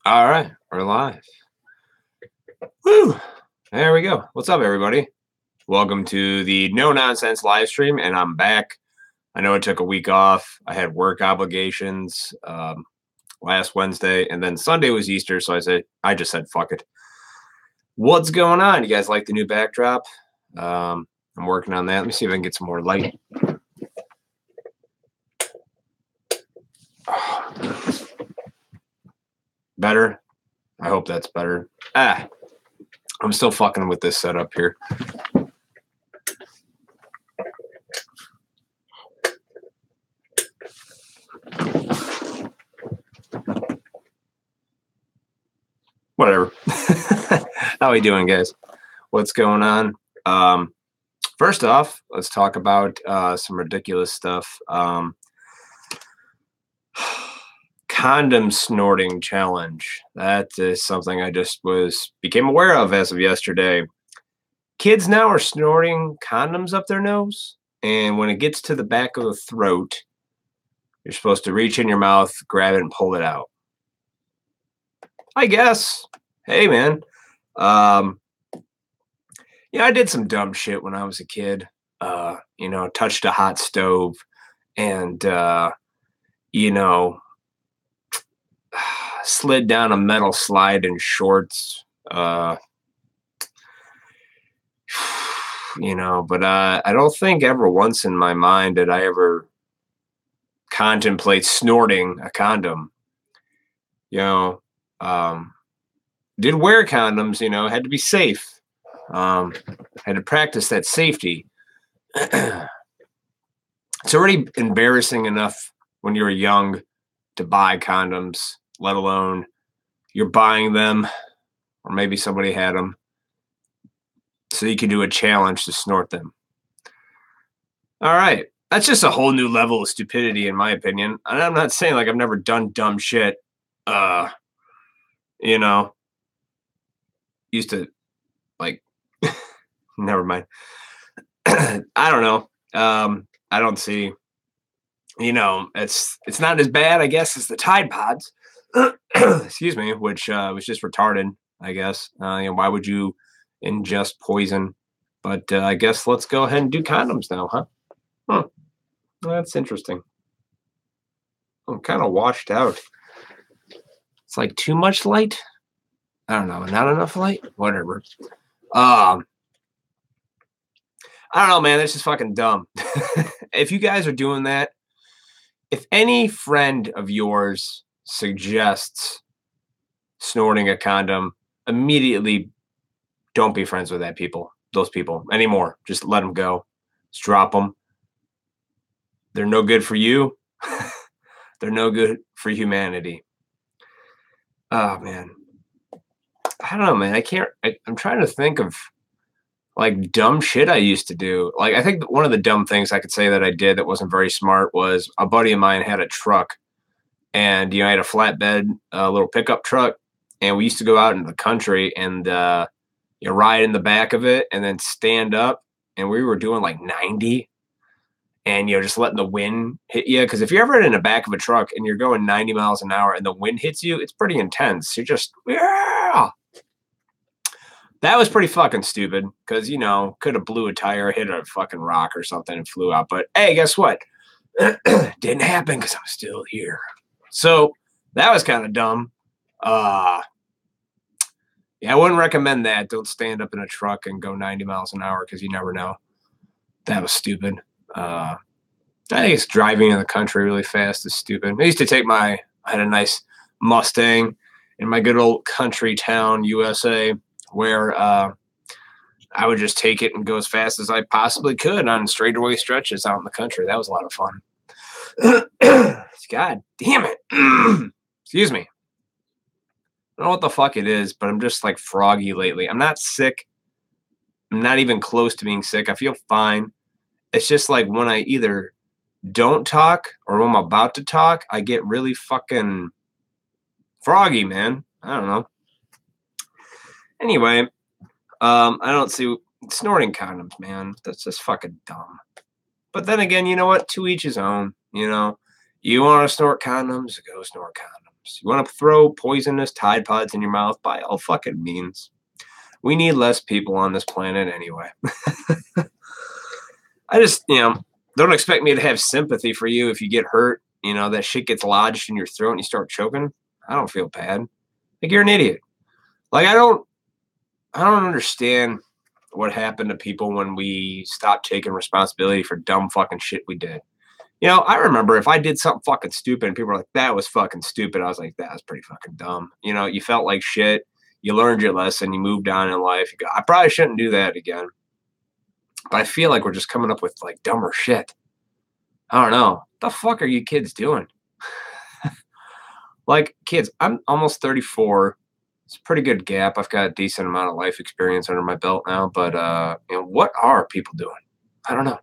All right, we're live. Woo! There we go. What's up, everybody? Welcome to the No Nonsense live stream, and I'm back. I know I took a week off. I had work obligations last Wednesday, and then Sunday was Easter, so I just said fuck it. What's going on? You guys like the new backdrop? I'm working on that. Let me see if I can get some more light. Better? I hope that's better. I'm still fucking with this setup here. Whatever. How are we doing, guys? What's going on? First off, let's talk about some ridiculous stuff. Condom snorting challenge. That is something I just became aware of as of yesterday. Kids now are snorting condoms up their nose, and when it gets to the back of the throat, you're supposed to reach in your mouth, grab it, and pull it out. I guess. Hey, man. I did some dumb shit when I was a kid. Touched a hot stove and, slid down a metal slide in shorts. But I don't think ever once in my mind did I ever contemplate snorting a condom. Did wear condoms, had to be safe. Had to practice that safety. It's already embarrassing enough when you're young to buy condoms, let alone you're buying them, or maybe somebody had them, so you can do a challenge to snort them. All right. That's just a whole new level of stupidity, in my opinion. And I'm not saying like I've never done dumb shit. Used to like, never mind. I don't know. I don't see, it's not as bad, I guess, as the Tide Pods. Excuse me, which was just retarded, I guess. Why would you ingest poison? But I guess let's go ahead and do condoms now, huh? That's interesting. I'm kind of washed out. It's like too much light. I don't know, not enough light. Whatever. I don't know, man. That's just fucking dumb. If you guys are doing that, if any friend of yours suggests snorting a condom, immediately don't be friends with those people anymore. Just let them go. Just drop them. They're no good for you. They're no good for humanity. Oh, man. I don't know, man. I'm trying to think of like dumb shit I used to do. Like, I think one of the dumb things I could say that I did that wasn't very smart was a buddy of mine had a truck, and I had a flatbed, little pickup truck, and we used to go out into the country and ride in the back of it and then stand up, and we were doing like 90, and just letting the wind hit you. Because if you're ever in the back of a truck and you're going 90 miles an hour and the wind hits you, it's pretty intense. You're just That was pretty fucking stupid because, could have blew a tire, hit a fucking rock or something and flew out. But hey, guess what? Didn't happen because I'm still here. So that was kind of dumb. I wouldn't recommend that. Don't stand up in a truck and go 90 miles an hour because you never know. That was stupid. I think it's driving in the country really fast is stupid. I had a nice Mustang in my good old country town, USA, where I would just take it and go as fast as I possibly could on straightaway stretches out in the country. That was a lot of fun. God damn it. Excuse me. I don't know what the fuck it is, but I'm just like froggy lately. I'm not sick. I'm not even close to being sick. I feel fine. It's just like when I either don't talk or when I'm about to talk, I get really fucking froggy, man. I don't know. Anyway, I don't see snorting condoms, man. That's just fucking dumb. But then again, you know what? To each his own. You want to snort condoms, go snort condoms. You want to throw poisonous Tide Pods in your mouth? By all fucking means. We need less people on this planet anyway. I just, don't expect me to have sympathy for you if you get hurt. That shit gets lodged in your throat and you start choking. I don't feel bad. Like, you're an idiot. Like, I don't understand what happened to people when we stopped taking responsibility for dumb fucking shit we did. I remember if I did something fucking stupid and people were like, that was fucking stupid, I was like, that was pretty fucking dumb. You felt like shit. You learned your lesson. You moved on in life. You go, I probably shouldn't do that again. But I feel like we're just coming up with like dumber shit. I don't know. What the fuck are you kids doing? Like, kids, I'm almost 34. It's a pretty good gap. I've got a decent amount of life experience under my belt now. But, what are people doing? I don't know.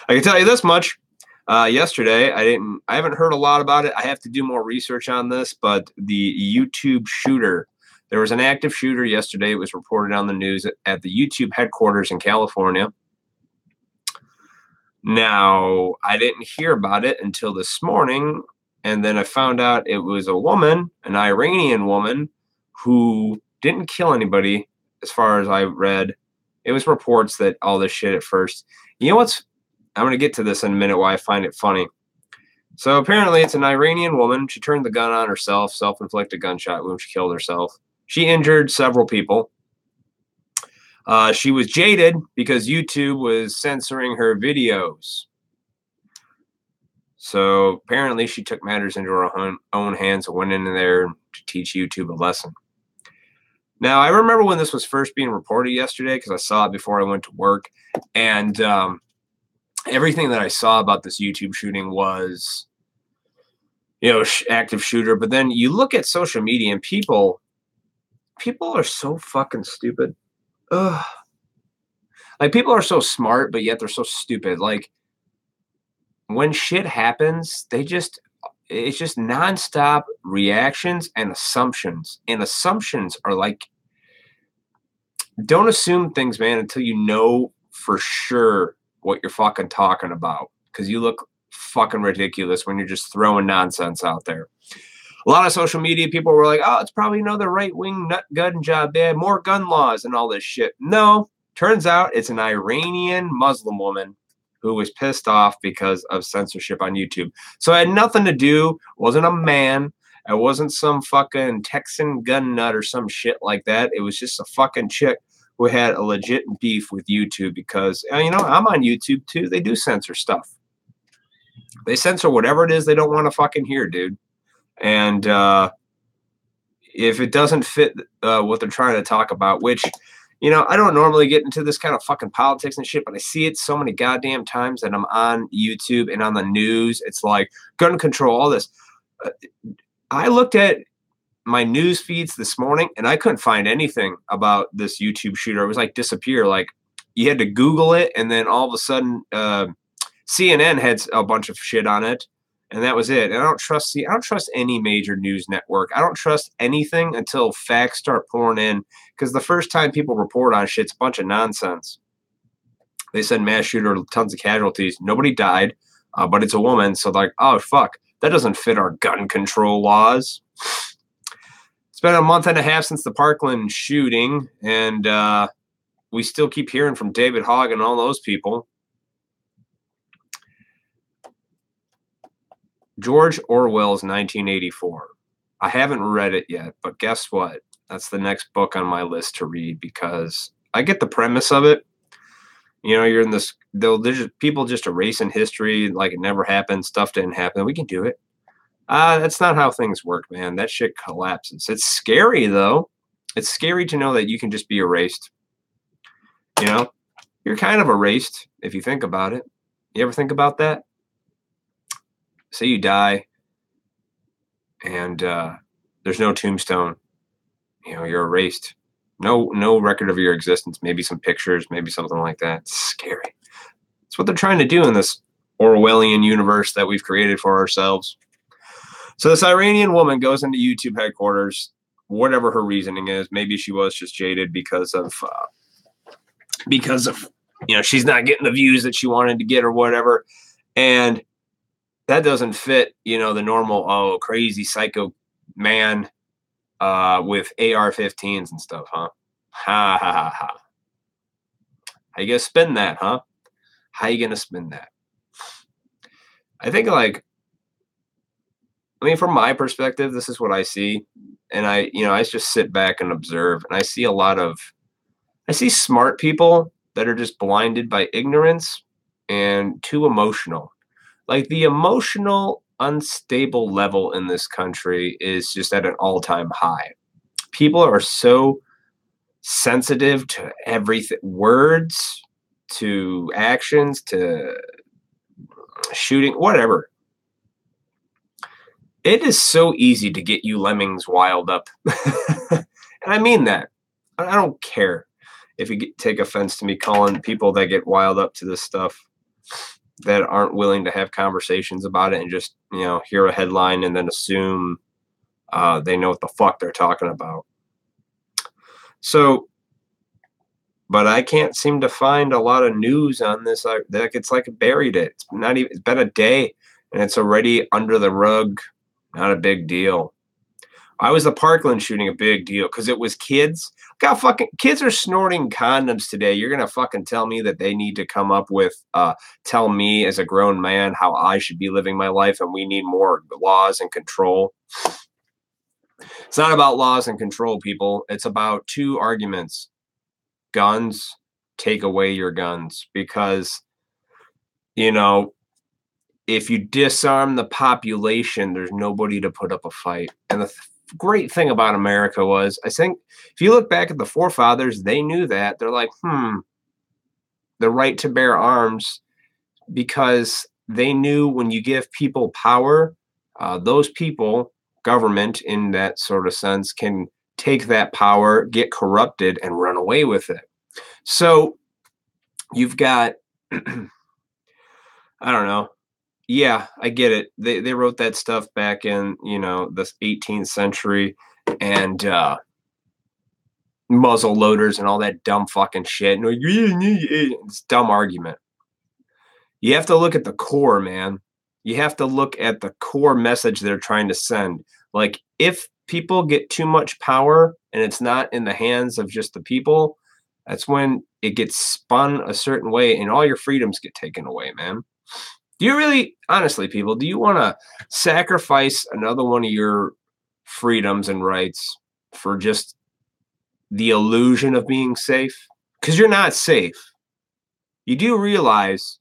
I can tell you this much. Yesterday, I haven't heard a lot about it. I have to do more research on this, but the YouTube shooter, there was an active shooter yesterday. It was reported on the news at the YouTube headquarters in California. Now, I didn't hear about it until this morning, and then I found out it was a woman, an Iranian woman, who didn't kill anybody, as far as I read. It was reports that all this shit at first. I'm going to get to this in a minute why I find it funny. So apparently it's an Iranian woman. She turned the gun on herself, self-inflicted gunshot wound. She killed herself. She injured several people. She was jaded because YouTube was censoring her videos. So apparently she took matters into her own hands and went in there to teach YouTube a lesson. Now, I remember when this was first being reported yesterday because I saw it before I went to work. And everything that I saw about this YouTube shooting was, active shooter. But then you look at social media and people are so fucking stupid. Ugh. Like, people are so smart, but yet they're so stupid. Like, when shit happens, it's just nonstop reactions and assumptions. And assumptions are like, don't assume things, man, until you know for sure what you're fucking talking about, because you look fucking ridiculous when you're just throwing nonsense out there. A lot of social media people were like, oh, it's probably another right-wing nut gun job, man, more gun laws and all this shit. No, turns out it's an Iranian Muslim woman who was pissed off because of censorship on YouTube. So it had nothing to do, wasn't a man, it wasn't some fucking Texan gun nut or some shit like that. It was just a fucking chick who had a legit beef with YouTube because, I'm on YouTube too. They do censor stuff. They censor whatever it is they don't want to fucking hear, dude. And if it doesn't fit what they're trying to talk about, which, I don't normally get into this kind of fucking politics and shit, but I see it so many goddamn times that I'm on YouTube and on the news. It's like gun control, all this. I looked at my news feeds this morning and I couldn't find anything about this YouTube shooter. It was like disappear. Like, you had to Google it, and then all of a sudden CNN had a bunch of shit on it, and that was it. And I don't trust any major news network. I don't trust anything until facts start pouring in, because the first time people report on shit's a bunch of nonsense. They said mass shooter, tons of casualties. Nobody died, but it's a woman. So like, oh, fuck, that doesn't fit our gun control laws. It's been a month and a half since the Parkland shooting, and we still keep hearing from David Hogg and all those people. George Orwell's 1984. I haven't read it yet, but guess what? That's the next book on my list to read, because I get the premise of it. You're in this, there's just people just erasing history like it never happened, stuff didn't happen. We can do it. That's not how things work, man. That shit collapses. It's scary, though. It's scary to know that you can just be erased. You're kind of erased if you think about it. You ever think about that? Say you die and there's no tombstone. You're erased. No record of your existence. Maybe some pictures, maybe something like that. It's scary. It's what they're trying to do in this Orwellian universe that we've created for ourselves. So this Iranian woman goes into YouTube headquarters, whatever her reasoning is. Maybe she was just jaded because of she's not getting the views that she wanted to get or whatever. And that doesn't fit, you know, the normal, oh, crazy psycho man with AR-15s and stuff, huh? Ha ha ha ha. How you gonna spin that, huh? How you gonna spin that? I think like, I mean, from my perspective, this is what I see. And I just sit back and observe, and I see I see smart people that are just blinded by ignorance and too emotional. Like the emotional unstable level in this country is just at an all-time high. People are so sensitive to everything, words, to actions, to shooting, whatever. It is so easy to get you lemmings wild up. And I mean that. I don't care if you take offense to me calling people that get wild up to this stuff that aren't willing to have conversations about it and just, hear a headline and then assume they know what the fuck they're talking about. So, but I can't seem to find a lot of news on this. It's like buried it. It's been a day and it's already under the rug. Not a big deal. I was the Parkland shooting a big deal because it was kids. God, fucking kids are snorting condoms today. You're gonna fucking tell me that they need to come up with, tell me as a grown man how I should be living my life, and we need more laws and control. It's not about laws and control, people. It's about two arguments: guns. Take away your guns, because if you disarm the population, there's nobody to put up a fight. And the great thing about America was, I think, if you look back at the forefathers, they knew that. They're like, the right to bear arms, because they knew when you give people power, those people, government in that sort of sense, can take that power, get corrupted, and run away with it. So you've got, I don't know. Yeah, I get it. They wrote that stuff back in, the 18th century, and muzzle loaders and all that dumb fucking shit. It's a dumb argument. You have to look at the core, man. You have to look at the core message they're trying to send. Like, if people get too much power and it's not in the hands of just the people, that's when it gets spun a certain way and all your freedoms get taken away, man. Do you really, honestly, people, do you want to sacrifice another one of your freedoms and rights for just the illusion of being safe? Because you're not safe. You do realize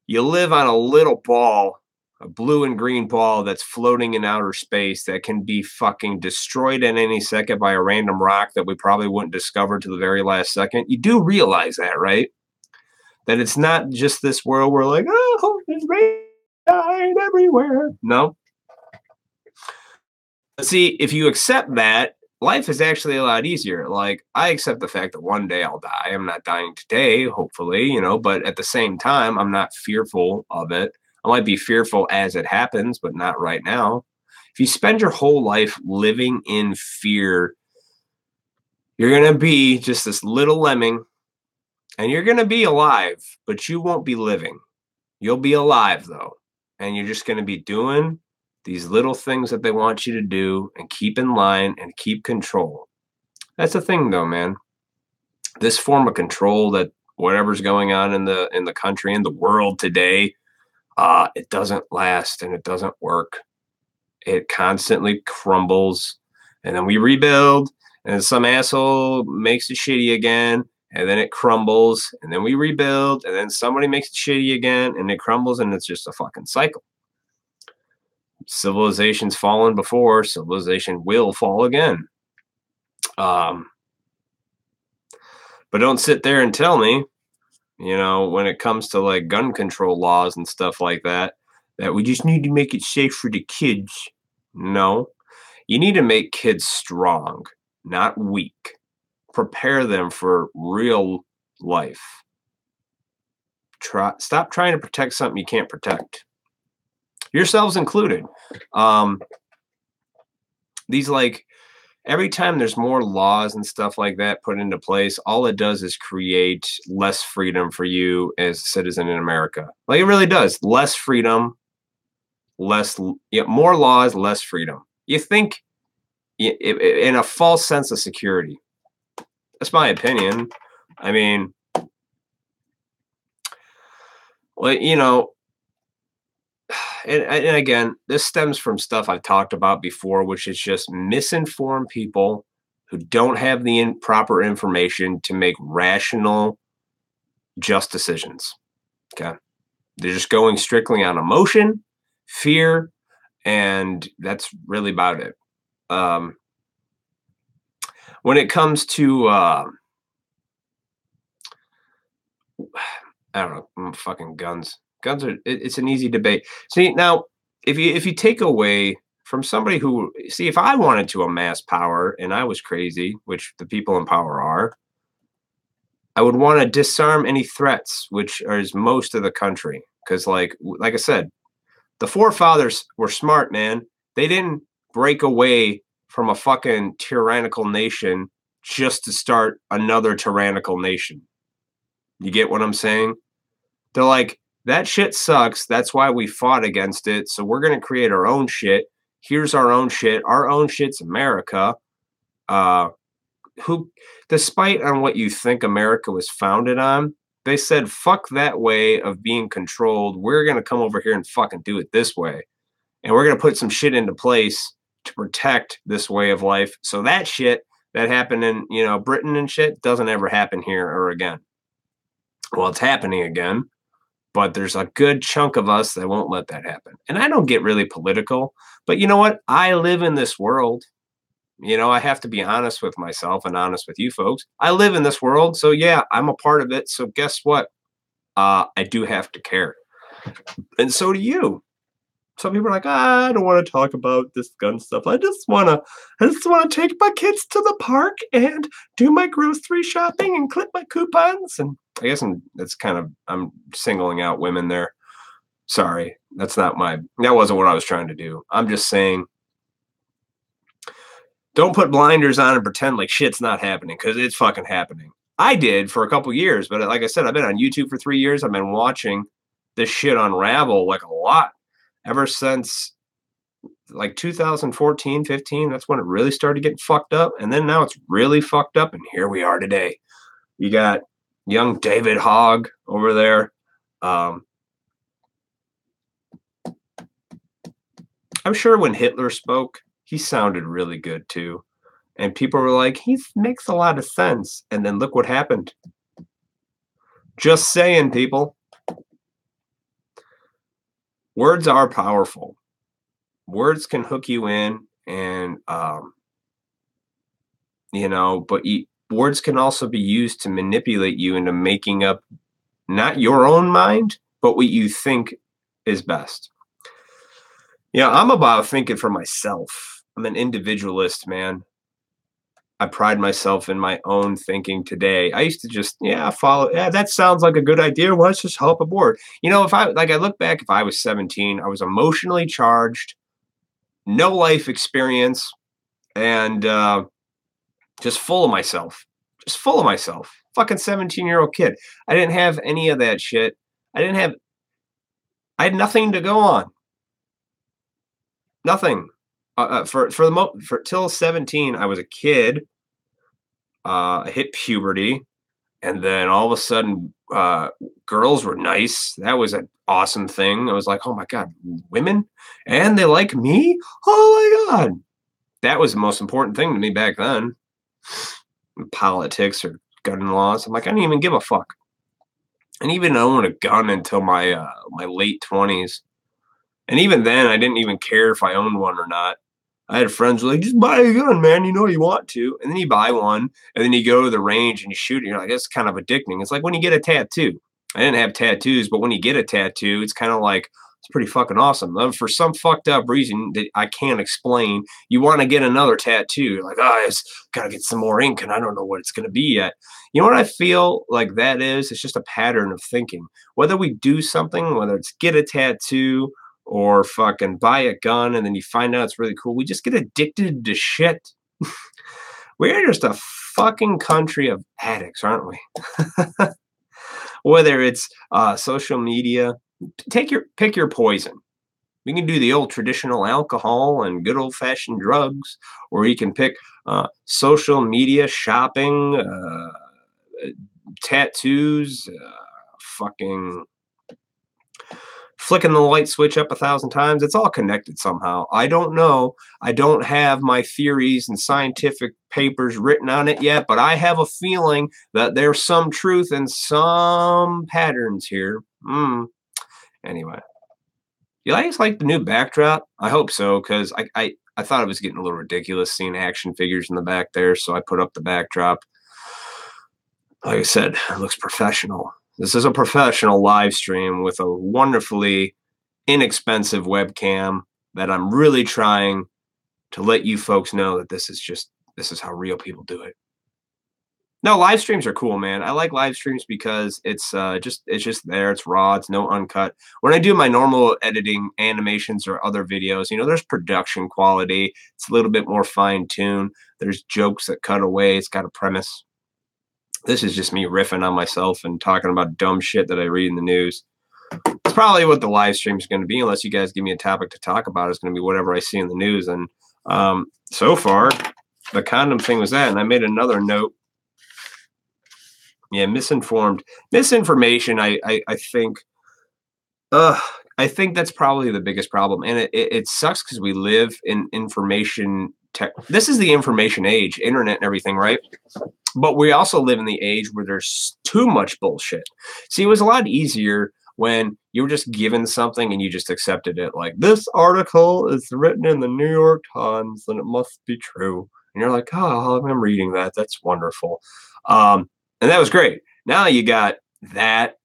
you live on a little ball, a blue and green ball that's floating in outer space that can be fucking destroyed at any second by a random rock that we probably wouldn't discover to the very last second. You do realize that, right? That it's not just this world where like, oh, there's rain everywhere. No. But see, if you accept that, life is actually a lot easier. Like, I accept the fact that one day I'll die. I'm not dying today, hopefully, but at the same time, I'm not fearful of it. I might be fearful as it happens, but not right now. If you spend your whole life living in fear, you're going to be just this little lemming. And you're going to be alive, but you won't be living. You'll be alive, though. And you're just going to be doing these little things that they want you to do and keep in line and keep control. That's the thing, though, man. This form of control that whatever's going on in the country, in the world today, it doesn't last and it doesn't work. It constantly crumbles. And then we rebuild, and some asshole makes it shitty again. And then it crumbles, and then we rebuild, and then somebody makes it shitty again, and it crumbles, and it's just a fucking cycle. Civilization's fallen before, civilization will fall again. But don't sit there and tell me, when it comes to like gun control laws and stuff like that, that we just need to make it safe for the kids. No, you need to make kids strong, not weak. Prepare them for real life. Stop trying to protect something you can't protect, yourselves included. These, like, every time there's more laws and stuff like that put into place, all it does is create less freedom for you as a citizen in America. Like, it really does. Less freedom, more laws, less freedom. You think in a false sense of security. That's my opinion. I mean, well, you know, and again, this stems from stuff I've talked about before, which is just misinformed people who don't have the proper information to make rational, just decisions. Okay. They're just going strictly on emotion, fear, and that's really about it. When it comes to, I don't know, fucking guns. Guns are, it's an easy debate. See, now, if you take away from somebody who, see, if I wanted to amass power and I was crazy, which the people in power are, I would want to disarm any threats, which is most of the country. Because, like I said, the forefathers were smart, man. They didn't break away from a fucking tyrannical nation just to start another tyrannical nation. You get what I'm saying? They're like, that shit sucks. That's why we fought against it. So we're going to create our own shit. Here's our own shit. Our own shit's America. Who, despite on what you think America was founded on, they said, fuck that way of being controlled. We're going to come over here and fucking do it this way. And we're going to put some shit into place to protect this way of life. So that shit that happened in, you know, Britain and shit doesn't ever happen here or again. Well, it's happening again, but there's a good chunk of us that won't let that happen. And I don't get really political, but you know what? I live in this world. You know, I have to be honest with myself and honest with you folks. I live in this world. So yeah, I'm a part of it. So guess what? I do have to care. And so do you. Some people are like, I don't want to talk about this gun stuff. I just want to take my kids to the park and do my grocery shopping and clip my coupons. And I guess that's kind of, I'm singling out women there. Sorry, that wasn't what I was trying to do. I'm just saying, don't put blinders on and pretend like shit's not happening, because it's fucking happening. I did for a couple years, but like I said, I've been on YouTube for 3 years. I've been watching this shit unravel like a lot. Ever since like 2014, 15, that's when it really started getting fucked up. And then now it's really fucked up. And here we are today. You got young David Hogg over there. I'm sure when Hitler spoke, he sounded really good too. And people were like, he makes a lot of sense. And then look what happened. Just saying, people. Words are powerful. Words can hook you in, and you know, but words can also be used to manipulate you into making up not your own mind, but what you think is best. Yeah, I'm about thinking for myself. I'm an individualist, man. I pride myself in my own thinking today. I used to just, follow. Yeah, that sounds like a good idea. Let's just hop aboard. You know, I look back, if I was 17, I was emotionally charged, no life experience, and just full of myself. Just full of myself. Fucking 17-year-old kid. I didn't have any of that shit. I had nothing to go on. Nothing. Till 17, I was a kid. I hit puberty, and then all of a sudden, girls were nice. That was an awesome thing. I was like, oh my God, women? And they like me? Oh my God. That was the most important thing to me back then. Politics or gun laws. I'm like, I didn't even give a fuck. I didn't even own a gun until my late 20s. And even then, I didn't even care if I owned one or not. I had friends who were like, just buy a gun, man. You know you want to. And then you buy one, and then you go to the range and you shoot it. You're like, it's kind of addicting. It's like when you get a tattoo. I didn't have tattoos, but when you get a tattoo, it's kind of like, it's pretty fucking awesome. For some fucked up reason that I can't explain, you want to get another tattoo. You're like, I just got to get some more ink, and I don't know what it's going to be yet. You know what I feel like that is? It's just a pattern of thinking. Whether we do something, whether it's get a tattoo or fucking buy a gun and then you find out it's really cool, we just get addicted to shit. We're just a fucking country of addicts, aren't we? Whether it's social media, pick your poison. We can do the old traditional alcohol and good old-fashioned drugs, or you can pick social media, shopping, tattoos, fucking flicking the light switch up 1,000 times. It's all connected somehow. I don't know. I don't have my theories and scientific papers written on it yet, but I have a feeling that there's some truth and some patterns here. Anyway. You guys like the new backdrop? I hope so, because I thought it was getting a little ridiculous seeing action figures in the back there, so I put up the backdrop. Like I said, it looks professional. This is a professional live stream with a wonderfully inexpensive webcam that I'm really trying to let you folks know that this is how real people do it. No, live streams are cool, man. I like live streams because it's just there. It's raw. It's no uncut. When I do my normal editing animations or other videos, there's production quality. It's a little bit more fine-tuned. There's jokes that cut away. It's got a premise. This is just me riffing on myself and talking about dumb shit that I read in the news. It's probably what the live stream is going to be, unless you guys give me a topic to talk about. It's going to be whatever I see in the news. And so far, the condom thing was that. And I made another note. Yeah, misinformation. I think that's probably the biggest problem, and it sucks because we live in information tech. This is the information age, internet and everything, right? But we also live in the age where there's too much bullshit. See, it was a lot easier when you were just given something and you just accepted it. Like, this article is written in the New York Times and it must be true. And you're like, oh, I'm reading that. That's wonderful. And that was great. Now you got that,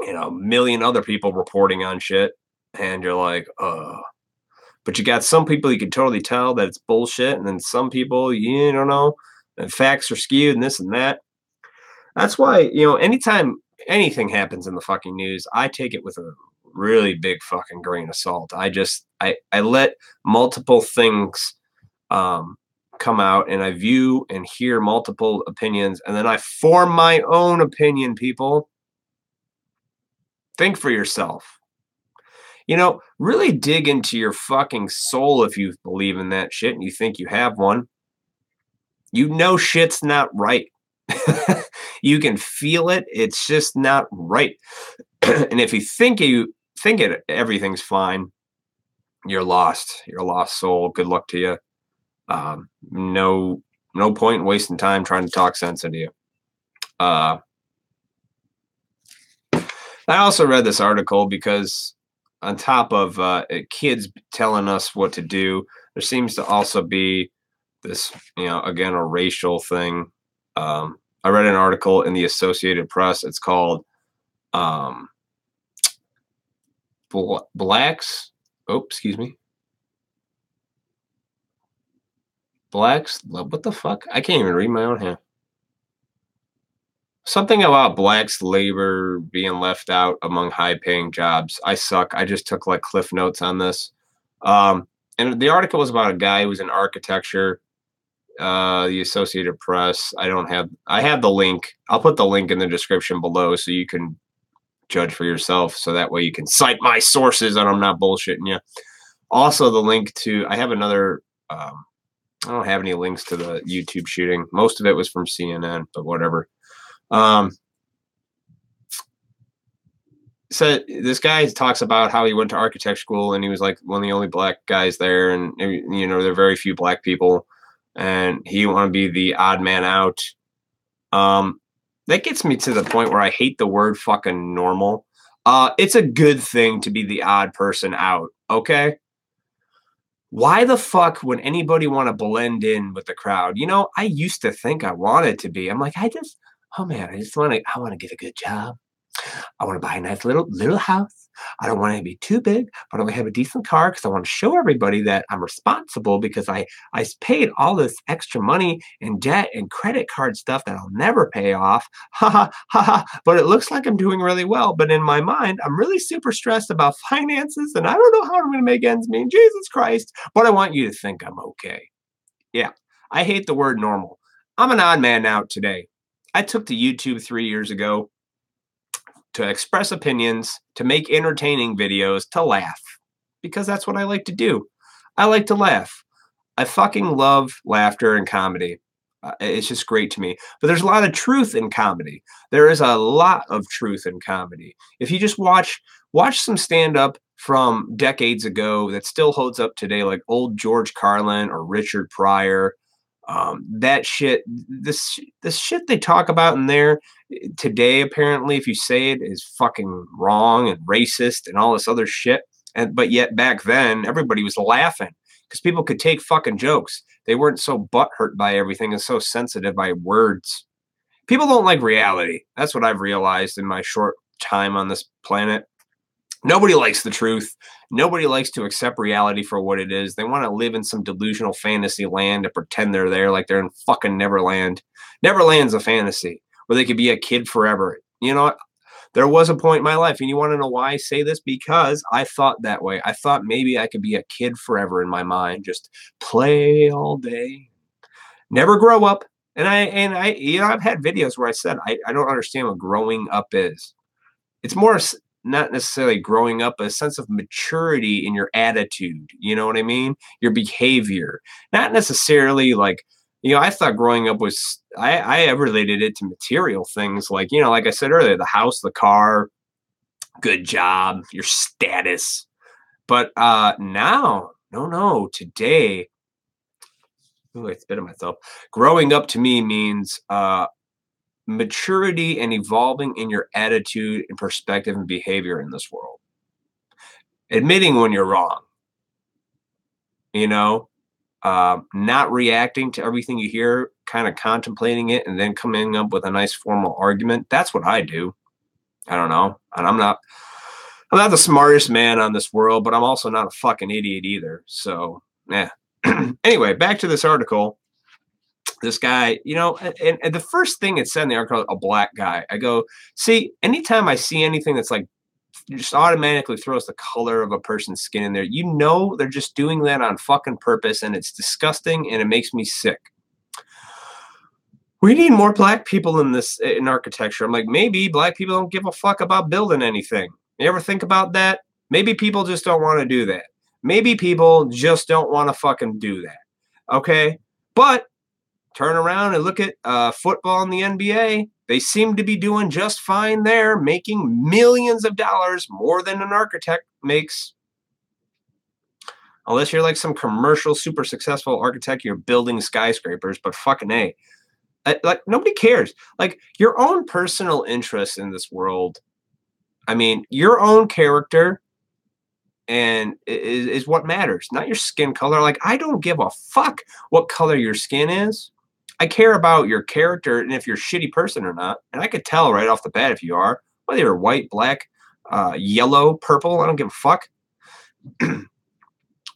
a million other people reporting on shit. And you're like, but you got some people you can totally tell that it's bullshit. And then some people, you don't know, and facts are skewed and this and that. That's why, anytime anything happens in the fucking news, I take it with a really big fucking grain of salt. I let multiple things come out, and I view and hear multiple opinions, and then I form my own opinion, people. Think for yourself. Really dig into your fucking soul if you believe in that shit and you think you have one. Shit's not right. You can feel it. It's just not right. And if you think everything's fine, you're lost. You're a lost soul. Good luck to you. No point in wasting time trying to talk sense into you. I also read this article because on top of kids telling us what to do, there seems to also be this, again, a racial thing. I read an article in the Associated Press. It's called Blacks. Oh, excuse me. Blacks, what the fuck? I can't even read my own hand. Something about blacks' labor being left out among high-paying jobs. I suck. I just took like cliff notes on this. And the article was about a guy who was in architecture. The Associated Press. I have the link. I'll put the link in the description below so you can judge for yourself. So that way you can cite my sources and I'm not bullshitting you. Also, the link to, I have another, I don't have any links to the YouTube shooting. Most of it was from CNN, but whatever. So this guy talks about how he went to architect school and he was like one of the only black guys there, and there are very few black people, and he wanted to be the odd man out. That gets me to the point where I hate the word fucking normal. It's a good thing to be the odd person out, okay? Why the fuck would anybody want to blend in with the crowd? I used to think I wanted to be. I'm like, I want to get a good job. I want to buy a nice little house. I don't want to be too big, but I want to have a decent car because I want to show everybody that I'm responsible because I paid all this extra money in debt and credit card stuff that I'll never pay off. Ha ha ha ha. But it looks like I'm doing really well. But in my mind, I'm really super stressed about finances and I don't know how I'm going to make ends meet. Jesus Christ. But I want you to think I'm okay. Yeah. I hate the word normal. I'm an odd man out today. I took to YouTube 3 years ago. To express opinions, to make entertaining videos, to laugh. because that's what I like to do. I like to laugh. I fucking love laughter and comedy. It's just great to me. But there's a lot of truth in comedy. There is a lot of truth in comedy. If you just watch some stand up from decades ago that still holds up today, like old George Carlin or Richard Pryor, that shit, this shit they talk about in there today, apparently, if you say it, is fucking wrong and racist and all this other shit. But yet back then, everybody was laughing because people could take fucking jokes. They weren't so butthurt by everything and so sensitive by words. People don't like reality. That's what I've realized in my short time on this planet. Nobody likes the truth. Nobody likes to accept reality for what it is. They want to live in some delusional fantasy land and pretend they're there like they're in fucking Neverland. Neverland's a fantasy where they could be a kid forever. You know what? There was a point in my life, and you want to know why I say this? Because I thought that way. I thought maybe I could be a kid forever in my mind, just play all day, never grow up. And I, you know, I've had videos where I said I don't understand what growing up is. It's more not necessarily growing up, but a sense of maturity in your attitude. You know what I mean? Your behavior, not necessarily like, you know, I thought growing up was, I related it to material things like, you know, like I said earlier, the house, the car, good job, your status. But now, no, today, ooh, I spit on myself. Growing up to me means maturity and evolving in your attitude and perspective and behavior in this world. Admitting when you're wrong, you know, not reacting to everything you hear, kind of contemplating it, and then coming up with a nice formal argument. That's what I do. I don't know. And I'm not the smartest man on this world, but I'm also not a fucking idiot either. So, yeah. Anyway, back to this article. This guy, you know, and the first thing it said in the article, a black guy. I go, see, anytime I see anything that's like, just automatically throws the color of a person's skin in there, you know they're just doing that on fucking purpose, and it's disgusting, and it makes me sick. We need more black people in architecture. I'm like, maybe black people don't give a fuck about building anything. You ever think about that? Maybe people just don't want to do that. Maybe people just don't want to fucking do that. Okay? But turn around and look at football in the NBA. They seem to be doing just fine there, making millions of dollars more than an architect makes. Unless you're like some commercial, super successful architect, you're building skyscrapers, but fucking A. Like, nobody cares. Like, your own personal interest in this world, I mean, your own character and is what matters, not your skin color. Like, I don't give a fuck what color your skin is. I care about your character and if you're a shitty person or not. And I could tell right off the bat if you are, whether you're white, black, yellow, purple, I don't give a fuck.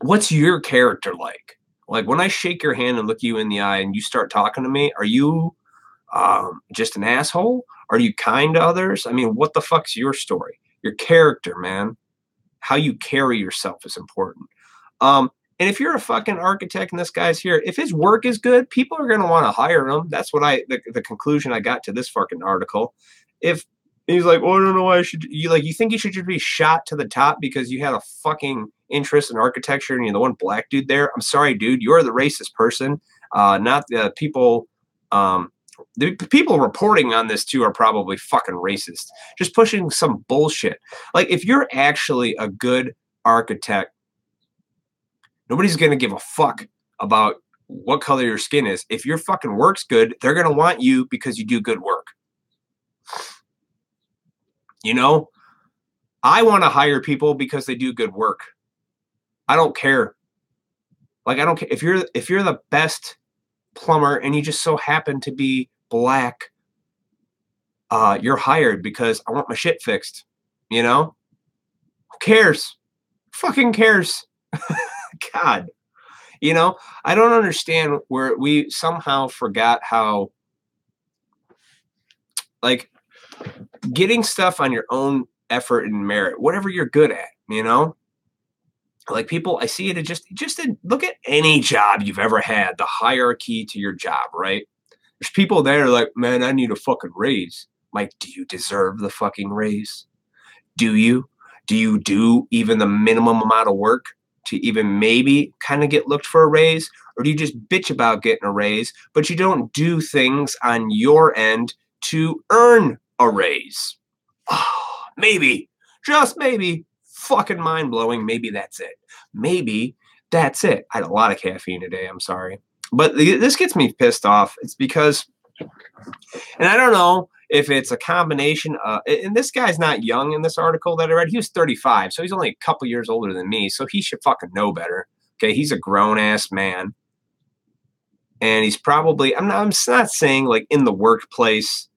What's your character like? Like, when I shake your hand and look you in the eye and you start talking to me, are you just an asshole? Are you kind to others? I mean, what the fuck's your story? Your character, man. How you carry yourself is important. And if you're a fucking architect and this guy's here, if his work is good, people are going to want to hire him. That's what the conclusion I got to this fucking article. If he's like, oh, I don't know why you think you should just be shot to the top because you had a fucking interest in architecture and you're the one black dude there. I'm sorry, dude. You're the racist person, not the people. The people reporting on this too are probably fucking racist. Just pushing some bullshit. Like, if you're actually a good architect, nobody's going to give a fuck about what color your skin is. If your fucking work's good, they're going to want you because you do good work. You know, I want to hire people because they do good work. I don't care. Like, I don't care if you're the best plumber and you just so happen to be black. You're hired because I want my shit fixed. You know, who cares? Fucking cares. God, you know, I don't understand where we somehow forgot how, like, getting stuff on your own effort and merit, whatever you're good at, you know, like, people, I see it just look at any job you've ever had, the hierarchy to your job, right? There's people there like, man, I need a fucking raise. Like, do you deserve the fucking raise? Do you? Do you do even the minimum amount of work to even maybe kind of get looked for a raise? Or do you just bitch about getting a raise, but you don't do things on your end to earn a raise? Oh, maybe, just maybe, fucking mind-blowing. Maybe that's it. Maybe that's it. I had a lot of caffeine today. I'm sorry. But this gets me pissed off. It's because, and I don't know if it's a combination of, and this guy's not young in this article that I read. He was 35, so he's only a couple years older than me, so he should fucking know better. Okay, he's a grown-ass man. And he's probably, I'm not saying like in the workplace,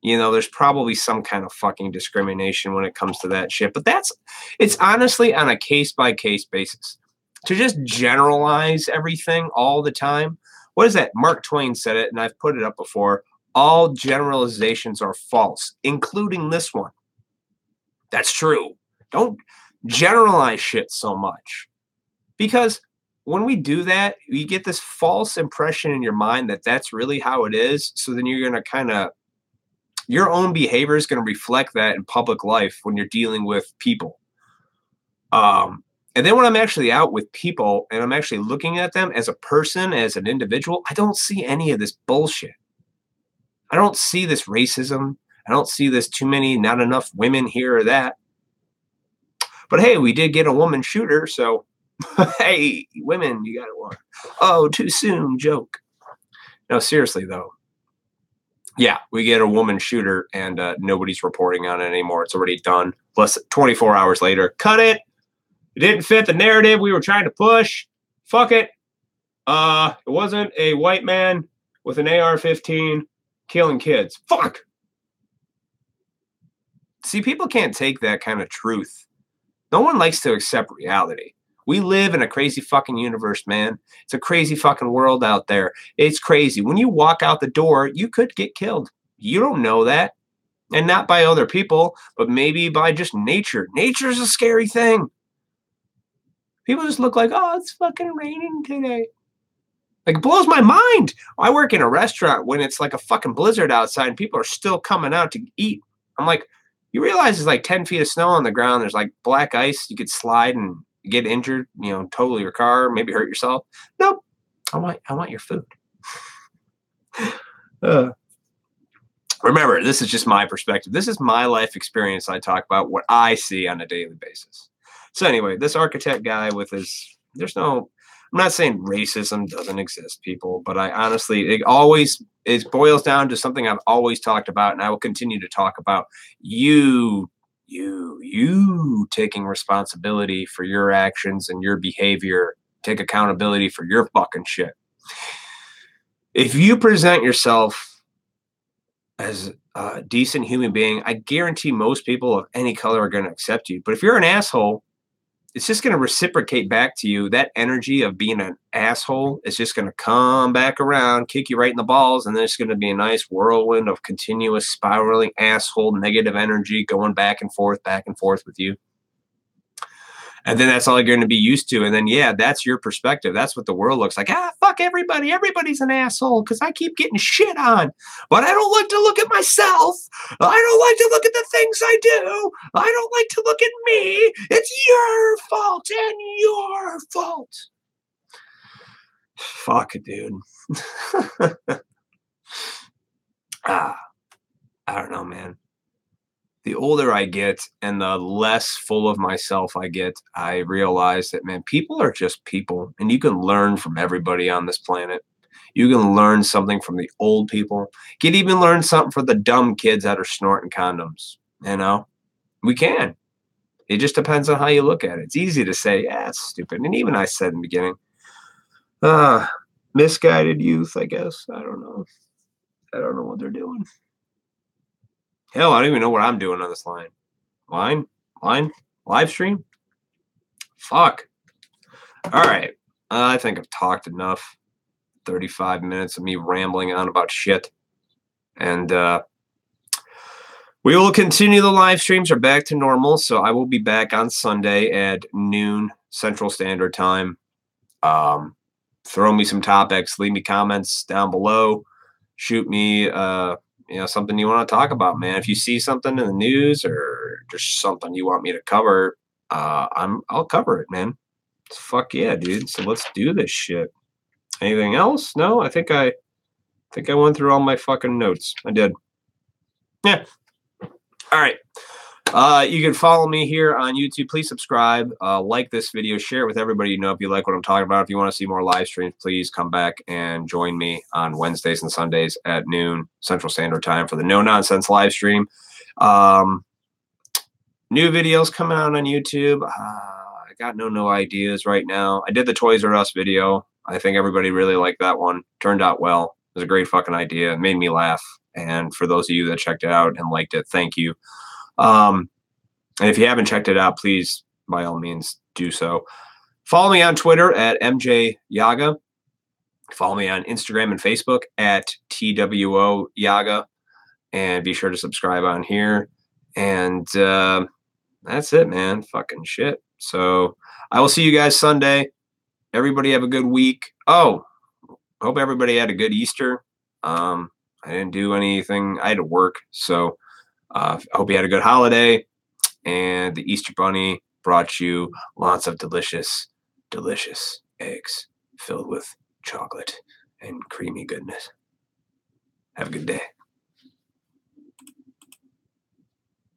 you know, there's probably some kind of fucking discrimination when it comes to that shit. But it's honestly on a case-by-case basis. To just generalize everything all the time. What is that? Mark Twain said it, and I've put it up before. All generalizations are false, including this one. That's true. Don't generalize shit so much. Because when we do that, you get this false impression in your mind that that's really how it is. So then you're going to kind of, your own behavior is going to reflect that in public life when you're dealing with people. And then when I'm actually out with people and I'm actually looking at them as a person, as an individual, I don't see any of this bullshit. I don't see this racism. I don't see this too many, not enough women here or that. But hey, we did get a woman shooter, so hey, women, you got one. Oh, too soon, joke. No, seriously, though. Yeah, we get a woman shooter, and nobody's reporting on it anymore. It's already done. Plus, 24 hours later, cut it. It didn't fit the narrative we were trying to push. Fuck it. It wasn't a white man with an AR-15 killing kids. Fuck. See, people can't take that kind of truth. No one likes to accept reality. We live in a crazy fucking universe, man. It's a crazy fucking world out there. It's crazy. When you walk out the door, you could get killed. You don't know that. And not by other people, but maybe by just nature. Nature's a scary thing. People just look like, oh, it's fucking raining today. Like, it blows my mind. I work in a restaurant when it's like a fucking blizzard outside and people are still coming out to eat. I'm like, you realize there's like 10 feet of snow on the ground. There's like black ice. You could slide and get injured, you know, total your car, maybe hurt yourself. Nope. I want your food. Remember, this is just my perspective. This is my life experience. I talk about what I see on a daily basis. So anyway, this architect guy with his, I'm not saying racism doesn't exist, people, but I honestly, it boils down to something I've always talked about, and I will continue to talk about. You taking responsibility for your actions and your behavior. Take accountability for your fucking shit. If you present yourself as a decent human being, I guarantee most people of any color are going to accept you. But if you're an asshole, it's just going to reciprocate back to you. That energy of being an asshole is just going to come back around, kick you right in the balls, and there's going to be a nice whirlwind of continuous spiraling asshole negative energy going back and forth with you. And then that's all you're going to be used to. And then, yeah, that's your perspective. That's what the world looks like. Ah, fuck everybody. Everybody's an asshole because I keep getting shit on. But I don't like to look at myself. I don't like to look at the things I do. I don't like to look at me. It's your fault and your fault. Fuck it, dude. I don't know, man. The older I get and the less full of myself I get, I realize that, man, people are just people, and you can learn from everybody on this planet. You can learn something from the old people. You can even learn something from the dumb kids that are snorting condoms. You know, we can. It just depends on how you look at it. It's easy to say, yeah, it's stupid. And even I said in the beginning, misguided youth, I guess. I don't know. I don't know what they're doing. Hell, I don't even know what I'm doing on this line. Live stream? Fuck. All right. I think I've talked enough. 35 minutes of me rambling on about shit. And we will continue. The live streams are back to normal, so I will be back on Sunday at noon Central Standard Time. Throw me some topics. Leave me comments down below. Shoot me something you want to talk about, man. If you see something in the news or just something you want me to cover, I'll cover it, man. Fuck yeah, dude. So let's do this shit. Anything else? No, I think I went through all my fucking notes. I did. Yeah. All right. You can follow me here on YouTube. Please subscribe, like this video, share it with everybody you know if you like what I'm talking about. If you want to see more live streams, please come back and join me on Wednesdays and Sundays at noon Central Standard Time for the No Nonsense live stream. New videos coming out on YouTube. I got no ideas right now. I did the Toys R Us video. I think everybody really liked that one. Turned out well. It was a great fucking idea. It made me laugh. And for those of you that checked it out and liked it, thank you. And if you haven't checked it out, please, by all means, do so. Follow me on Twitter at MJYaga. Follow me on Instagram and Facebook at TWOYaga. And be sure to subscribe on here. And that's it, man. Fucking shit. So I will see you guys Sunday. Everybody have a good week. Oh, hope everybody had a good Easter. I didn't do anything. I had to work. So I hope you had a good holiday. And the Easter Bunny brought you lots of delicious, delicious eggs filled with chocolate and creamy goodness. Have a good day.